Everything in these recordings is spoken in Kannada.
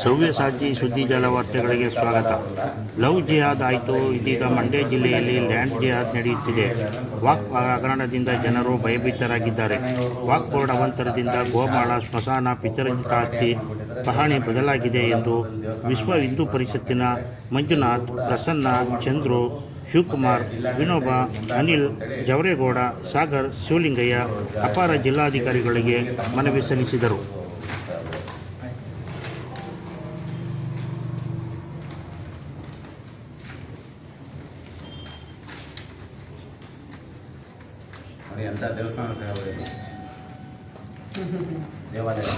ಸವ್ಯಸಾಚಿ ಸುದ್ದಿಜಾಲ ವಾರ್ತೆಗಳಿಗೆ ಸ್ವಾಗತ. ಲವ್ ಜಿಹಾದ್ ಆಯಿತು. ಇದೀಗ ಮಂಡ್ಯ ಜಿಲ್ಲೆಯಲ್ಲಿ ಲ್ಯಾಂಡ್ ಜಿಹಾದ್ ನಡೆಯುತ್ತಿದೆ. ವಾಕ್ ಹಗರಣದಿಂದ ಜನರು ಭಯಭೀತರಾಗಿದ್ದಾರೆ. ವಾಕ್ ಬೋರ್ಡ್ ಅವಾಂತರದಿಂದ ಗೋಮಾಳ, ಸ್ಮಶಾನ, ಪಿತೃಜಿತ ಆಸ್ತಿ ಪಹಣಿ ಬದಲಾಗಿದೆ ಎಂದು ವಿಶ್ವ ಹಿಂದೂ ಪರಿಷತ್ತಿನ ಮಂಜುನಾಥ್, ಪ್ರಸನ್ನ, ಚಂದ್ರು, ಶಿವಕುಮಾರ್, ವಿನೋಬ, ಅನಿಲ್, ಜವರೇಗೌಡ, ಸಾಗರ್, ಶಿವಲಿಂಗಯ್ಯ ಅಪಾರ ಜಿಲ್ಲಾಧಿಕಾರಿಗಳಿಗೆ ಮನವಿ ಸಲ್ಲಿಸಿದರು. ಎಲ್ಲ ದೇವಸ್ಥಾನ ದೇವಾಲಯ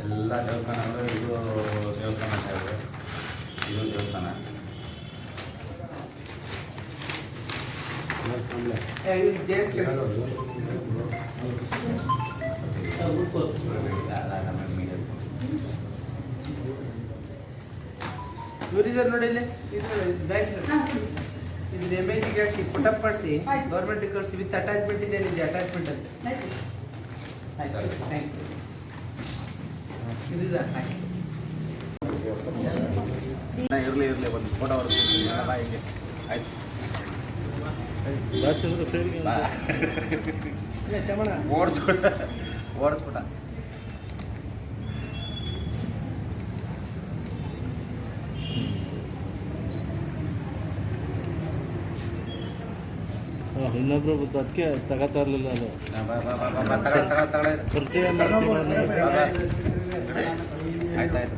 ಎಲ್ಲ ದೇವಸ್ಥಾನಗಳು ಇದು ದೇವಸ್ಥಾನ ಇದು ದೇವಸ್ಥಾನ ಟೂರಿಸಂ ನೋಡಿ ಇದು ಎಮೇಜಿಗೆ ಹಾಕಿ ಪುಟಪ್ ಮಾಡಿಸಿ ಗೌರ್ಮೆಂಟ್ ಕಳಿಸಿ ವಿತ್ ಅಟ್ಯಾಚ್ಮೆಂಟ್ ಇದೆ ಅಟ್ಯಾಚ್ಮೆಂಟ್ ಅಂತ ಇರಲಿ ಒಂದು ಫೋಟೋ ಹೀಗೆ ಆಯ್ತು. ಓಡಿಸ್ಬಿಟ್ಟ ಇನ್ನೊಬ್ರು ಅದಕ್ಕೆ ತಗೋತಾ ಇರಲಿಲ್ಲ. ಅದು ಪರಿಚಯ ಆಯ್ತಾಯ್ತು.